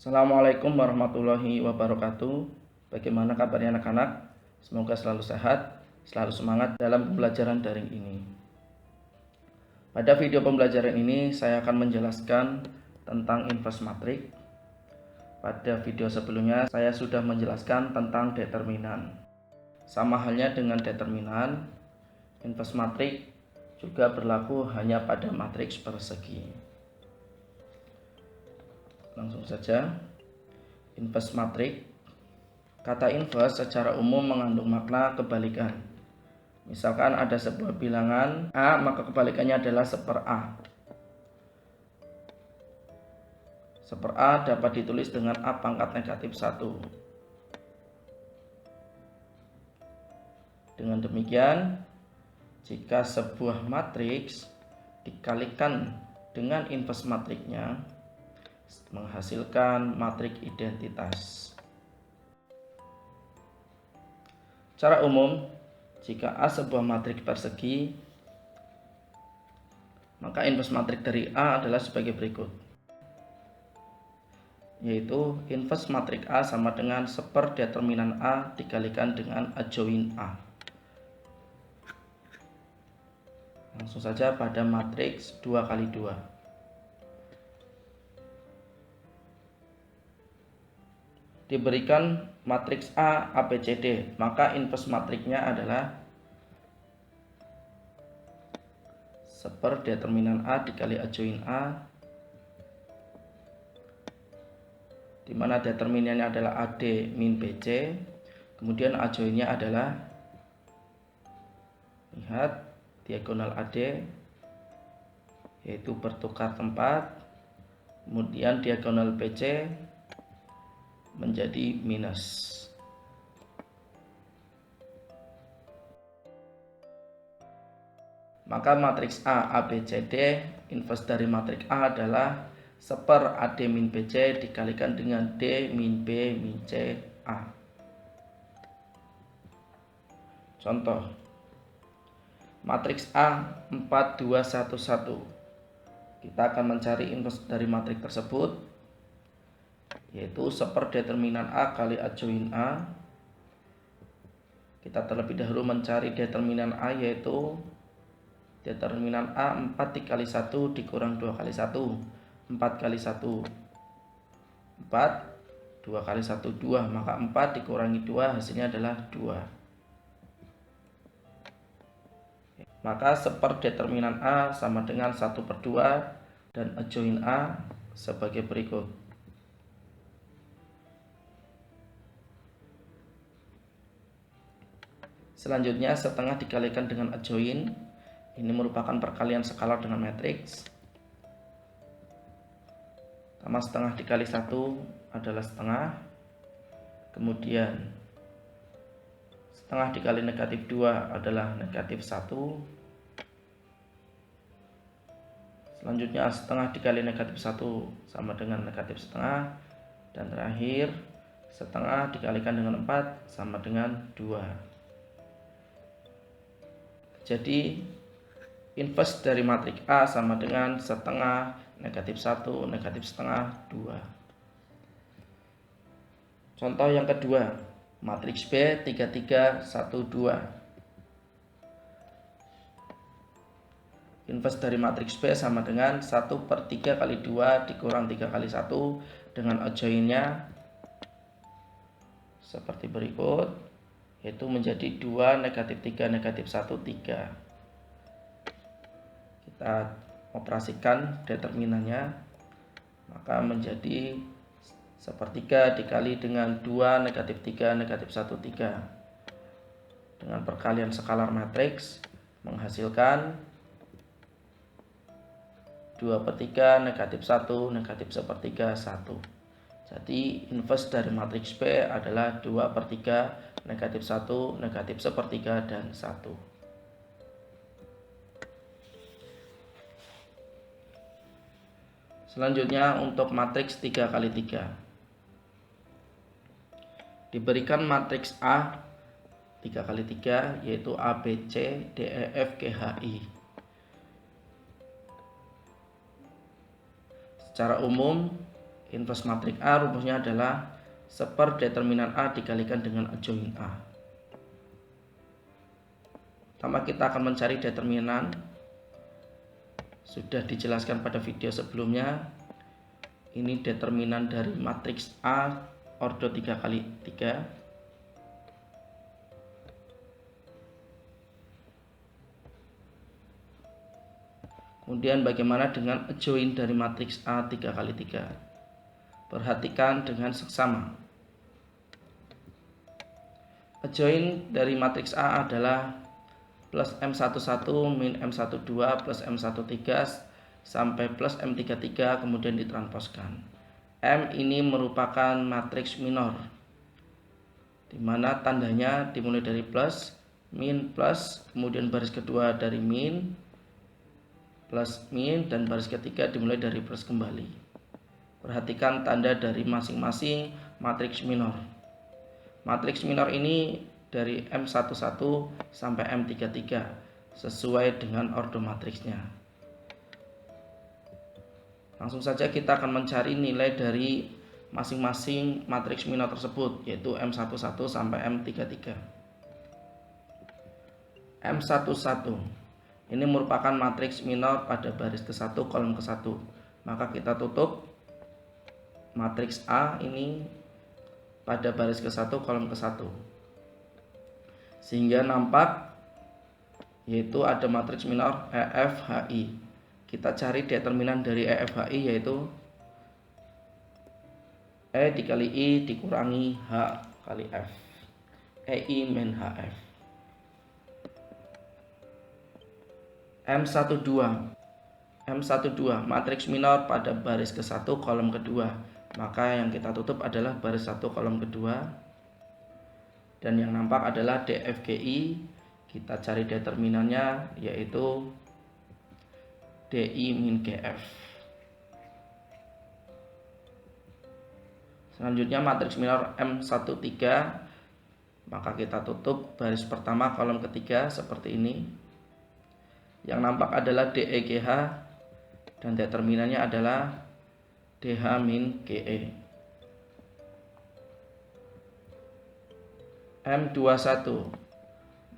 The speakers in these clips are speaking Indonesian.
Assalamualaikum warahmatullahi wabarakatuh. Bagaimana kabarnya anak-anak? Semoga selalu sehat, selalu semangat dalam pembelajaran daring ini. Pada video pembelajaran ini saya akan menjelaskan tentang inverse matrix. Pada video sebelumnya saya sudah menjelaskan tentang determinan. Sama halnya dengan determinan, inverse matrix juga berlaku hanya pada matriks persegi. Langsung saja, inverse matrix. Kata inverse secara umum mengandung makna kebalikan. Misalkan ada sebuah bilangan A, maka kebalikannya adalah 1/A. 1/A dapat ditulis dengan A pangkat negatif 1. Dengan demikian, jika sebuah matriks dikalikan dengan inverse matriksnya, menghasilkan matriks identitas. Secara umum, jika A sebuah matriks persegi, maka inverse matriks dari A adalah sebagai berikut, yaitu inverse matriks A sama dengan 1/, determinan A dikalikan dengan adjoin A. Langsung saja pada matriks 2x2. Diberikan matriks A, ABCD, maka inverse matriksnya adalah 1/, determinan A dikali adjoin A, di mana determinannya adalah AD min BC, kemudian adjoinnya adalah, lihat, diagonal AD, yaitu bertukar tempat, kemudian diagonal BC menjadi minus. Maka matriks A, ABCD, inverse dari matriks A adalah 1/, AD min BC dikalikan dengan D min B min C A. Contoh, matriks A 4, 2, 1, 1. Kita akan mencari inverse dari matriks tersebut, yaitu 1/, determinan A kali adjoin A. Kita terlebih dahulu mencari determinan A, yaitu determinan A 4 dikali 1 dikurang 2 kali 1. 4 kali 1 4, 2 kali 1 2, maka 4 dikurangi 2 hasilnya adalah 2. Maka 1/, determinan A sama dengan 1/2 dan adjoin A sebagai berikut. Selanjutnya, setengah dikalikan dengan adjoin. Ini merupakan perkalian skalar dengan matriks. Pertama, setengah dikali 1 adalah setengah. Kemudian setengah dikali negatif 2 adalah negatif 1. Selanjutnya, setengah dikali negatif 1 sama dengan negatif setengah. Dan terakhir, setengah dikalikan dengan 4 sama dengan 2. Jadi inverse dari matriks A sama dengan setengah, negatif 1, negatif setengah, 2. Contoh yang kedua, matriks B 3, 3, 1, 2. Inverse dari matriks B sama dengan 1/3 kali 2 dikurang 3 kali 1 dengan adjoinnya seperti berikut, yaitu menjadi 2, negatif 3, negatif 1, 3. Kita operasikan determinannya, maka menjadi 1/3 dikali dengan 2, negatif 3, negatif 1, 3. Dengan perkalian skalar matriks menghasilkan 2/3, negatif 1, negatif 1/3, 1. Jadi inverse dari matriks B adalah 2/3, negatif 1, negatif 1/3, dan 1. Selanjutnya untuk matriks 3 kali 3. Diberikan matriks A 3 kali 3, yaitu A, B, C, D, E, F, G, H, I. Secara umum, Inverse matriks A rumusnya adalah seperdeterminan A dikalikan dengan adjoint A. Pertama kita akan mencari determinan. Sudah dijelaskan pada video sebelumnya. Ini determinan dari matriks A ordo 3x3. Kemudian bagaimana dengan adjoint dari matriks A 3x3? Perhatikan dengan seksama. Adjoint dari matriks A adalah plus M11 min M12 plus M13 sampai plus M33 kemudian ditranspozkan. M ini merupakan matriks minor, di mana tandanya dimulai dari plus, min, plus, kemudian baris kedua dari min, plus, min, dan baris ketiga dimulai dari plus kembali. Perhatikan tanda dari masing-masing matriks minor. Matriks minor ini dari M11 sampai M33 sesuai dengan ordo matriksnya. Langsung saja kita akan mencari nilai dari masing-masing matriks minor tersebut, yaitu M11 sampai M33. M11 ini merupakan matriks minor pada baris ke-1 kolom ke-1. Maka kita tutup matriks A ini pada baris ke-1 kolom ke-1. Sehingga nampak yaitu ada matriks minor EFHI. Kita cari determinan dari EFHI yaitu E dikali I dikurangi H kali F. EI min HF. M12 matriks minor pada baris ke-1 kolom kedua. Maka yang kita tutup adalah baris 1 kolom kedua. Dan yang nampak adalah DFGI. Kita cari determinannya yaitu DI min GF. Selanjutnya matriks minor M13. Maka kita tutup baris pertama kolom ketiga seperti ini. Yang nampak adalah DEGH dan determinannya adalah DH min GE. M21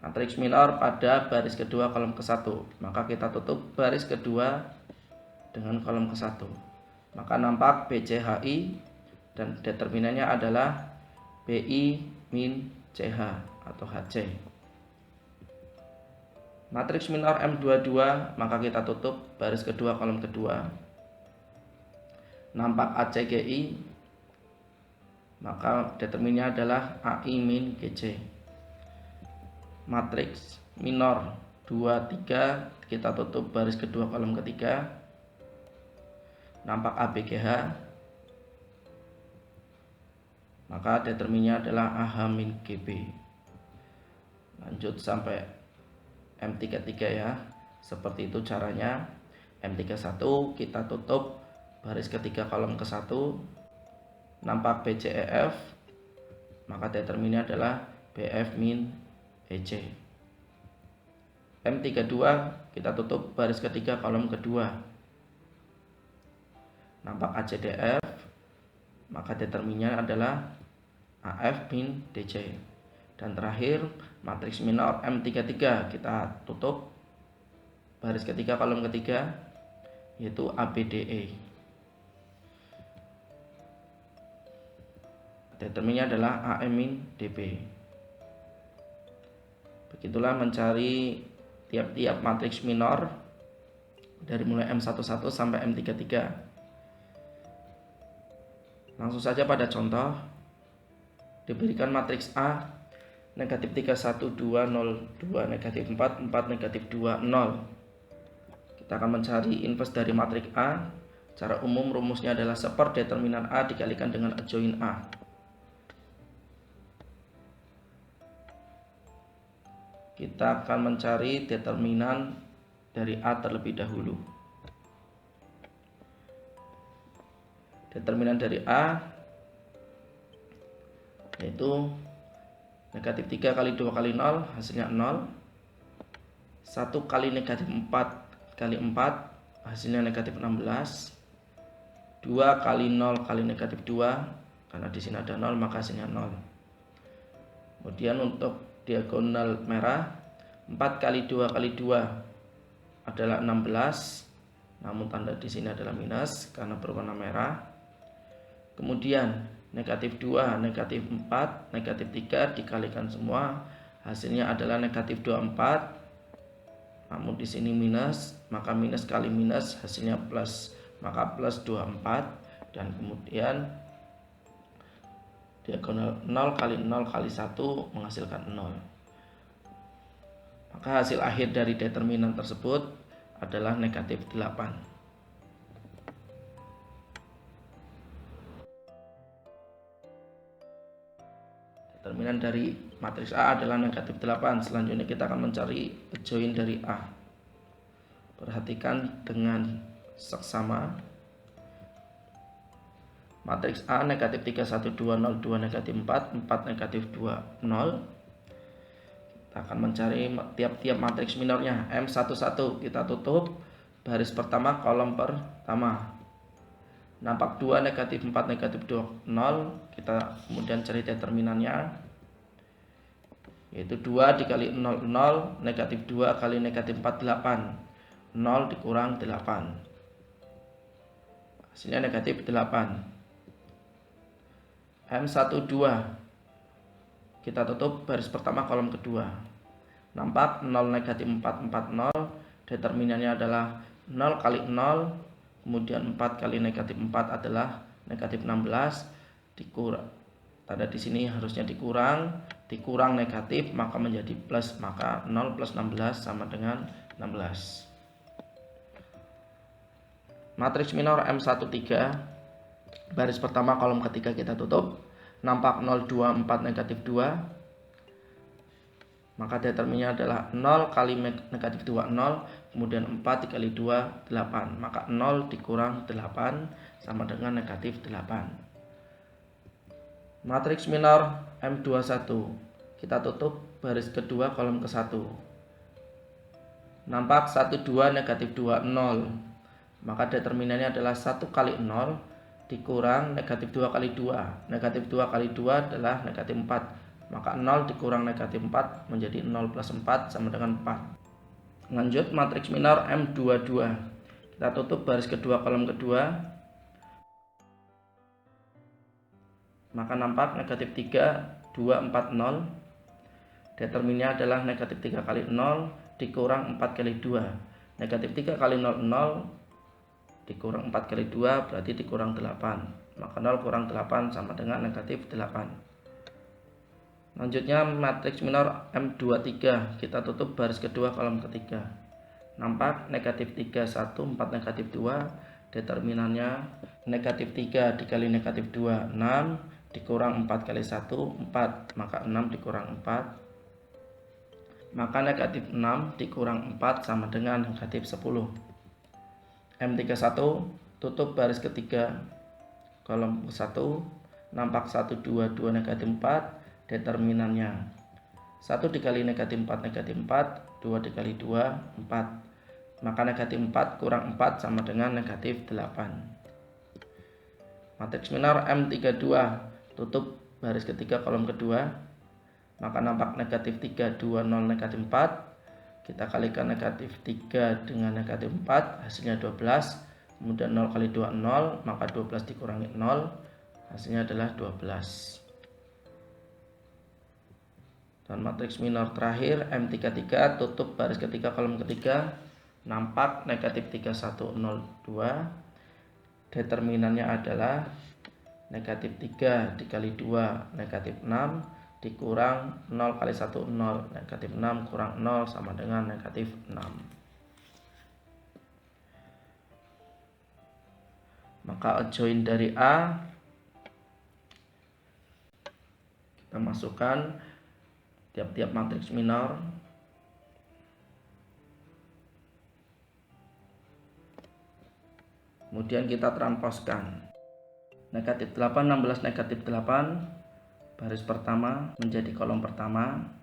matriks minor pada baris kedua kolom ke-1. Maka kita tutup baris kedua dengan kolom ke-1. Maka nampak BCHI dan determinannya adalah BI min CH atau HC. Matriks minor M22, maka kita tutup baris kedua kolom kedua. Nampak ACGI, maka determinnya adalah AI min GC. Matriks minor 23, kita tutup baris kedua kolom ketiga. Nampak ABGH, maka determinnya adalah AH min GB. Lanjut sampai M33 ya. Seperti itu caranya. M31 kita tutup baris ketiga kolom ke-1. Nampak BCEF, maka determinnya adalah BF min EC. M32 kita tutup baris ketiga kolom kedua. Nampak ACDF, maka determinnya adalah AF min DC. Dan terakhir matriks minor M33 kita tutup baris ketiga kolom ketiga yaitu ABDE. Determinnya adalah AM min DB. Begitulah mencari tiap-tiap matriks minor dari mulai M11 sampai M33. Langsung saja pada contoh. Diberikan matriks A negatif 3, 1, 2, 0, 2, negatif 4, 4, negatif 2, 0. Kita akan mencari inverse dari matriks A. Secara umum rumusnya adalah seperdeterminan A dikalikan dengan adjoint A. Kita akan mencari determinan dari A terlebih dahulu. Determinan dari A yaitu negatif 3 kali 2 kali 0 hasilnya 0. 1 kali negatif 4 kali 4 hasilnya negatif 16. 2 kali 0 kali negatif 2, karena di sini ada 0 maka hasilnya 0. Kemudian untuk diagonal merah, 4 kali 2 kali 2 adalah 16, namun tanda di sini adalah minus karena berwarna merah. Kemudian negatif 2, negatif 4, negatif 3 dikalikan semua, hasilnya adalah negatif 24. Namun di sini minus, maka minus kali minus hasilnya plus, maka plus 24. Dan kemudian diagonal 0 kali 0 kali 1 menghasilkan 0. Maka hasil akhir dari determinan tersebut adalah negatif 8. Determinan dari matriks A adalah negatif 8. Selanjutnya kita akan mencari adjoint dari A. Perhatikan dengan seksama. Matriks A negatif 3, 1, 2, 0, 2, negatif 4, 4, negatif 2, 0. Kita akan mencari tiap-tiap matriks minornya. M11 kita tutup baris pertama kolom pertama. Nampak 2, negatif 4, negatif 2, 0. Kita kemudian cari determinannya, yaitu 2 dikali 0, 0. Negatif 2 kali negatif 4, 8. 0 dikurang 8. Hasilnya negatif 8. M12 kita tutup baris pertama kolom kedua. Nampak 0, negatif 4, 4, 0. Determinannya adalah 0 kali 0. Kemudian 4 kali negatif 4 adalah negatif 16, dikurang. Tanda di sini harusnya dikurang negatif maka menjadi plus, maka 0 plus 16 sama dengan 16. Matriks minor M13 baris pertama kolom ketiga kita tutup. Nampak 0, 2, 4, negatif 2. Maka determinannya adalah 0 kali negatif 2, 0. Kemudian 4 dikali 2, 8. Maka 0 dikurang 8 sama dengan negatif 8. Matriks minor M21 kita tutup baris kedua kolom ke-1. Nampak 1, 2, negatif 2, 0. Maka determinannya adalah 1 kali 0 dikurang negatif 2 kali 2. Negatif 2 kali 2 adalah negatif 4. Maka 0 dikurang negatif 4 menjadi 0 plus 4 sama dengan 4. Lanjut matriks minor M22. Kita tutup baris kedua kolom kedua. Maka nampak negatif 3, 2, 4, 0. Determinannya adalah negatif 3 kali 0 dikurang 4 kali 2. Negatif 3 kali 0, 0. Dikurang 4 kali 2 berarti dikurang 8. Maka 0 kurang 8 sama dengan negatif 8. Lanjutnya matriks minor M23 kita tutup baris kedua kolom ketiga. Nampak negatif 3, 1, 4, negatif 2. Determinannya negatif 3 dikali negatif 2, 6. Dikurang 4 kali 1, 4. Maka 6 dikurang 4. Maka negatif 6 dikurang 4 sama dengan negatif 10. M31 tutup baris ketiga kolom 1. Nampak 1, 2, 2, negatif 4. Determinannya 1 dikali negatif 4, negatif 4. 2 dikali 2, 4. Maka negatif 4 kurang 4 sama dengan negatif 8. Matriks minor M32 tutup baris ketiga kolom kedua. Maka nampak negatif 3, 2, 0, negatif 4. Kita kalikan negatif 3 dengan negatif 4, hasilnya 12. Kemudian 0 kali 2, 0. Maka 12 dikurangi 0, hasilnya adalah 12. Dan matriks minor terakhir M33 tutup baris ketiga kolom ketiga. Nampak negatif 3, 1, 0, 2. Determinannya adalah negatif 3 dikali 2 negatif 6 dikurang 0 kali 1, 0. Negatif 6 kurang 0 sama dengan negatif 6. Maka adjoint dari A kita masukkan tiap-tiap matriks minor. Kemudian kita transposkan. Negatif 8, 16, negatif 8. Baris pertama menjadi kolom pertama.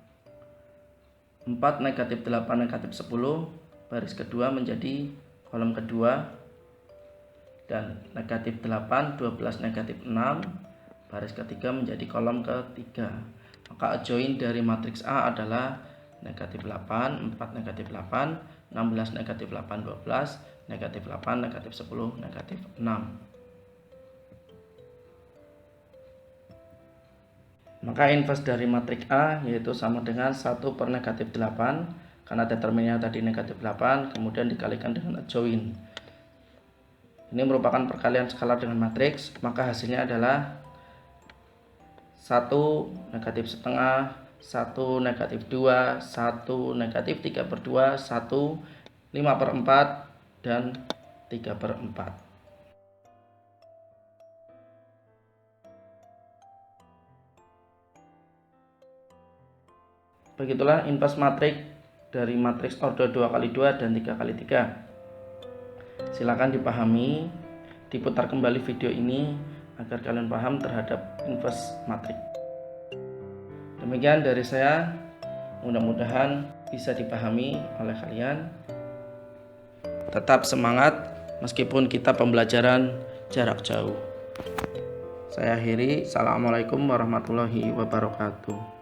4, negatif 8, negatif 10. Baris kedua menjadi kolom kedua. dan negatif 8, 12, negatif 6, baris ketiga menjadi kolom ketiga. Maka adjoin dari matriks A adalah negatif 8, 4, negatif 8, 16, negatif 8, 12, negatif 8, negatif 10, negatif 6. Maka inverse dari matriks A yaitu sama dengan 1 per negatif 8, karena determinnya tadi negatif 8, kemudian dikalikan dengan adjoin. Ini merupakan perkalian skalar dengan matriks, maka hasilnya adalah 1 negatif setengah, 1 negatif 2, 1 negatif 3 per 2, 1 5 per 4, dan 3 per 4. Begitulah inverse matriks dari matriks order 2x2 dan 3x3. Silakan dipahami, diputar kembali video ini agar kalian paham terhadap inverse matriks. Demikian dari saya, mudah-mudahan bisa dipahami oleh kalian. Tetap semangat meskipun kita pembelajaran jarak jauh. Saya akhiri, assalamualaikum warahmatullahi wabarakatuh.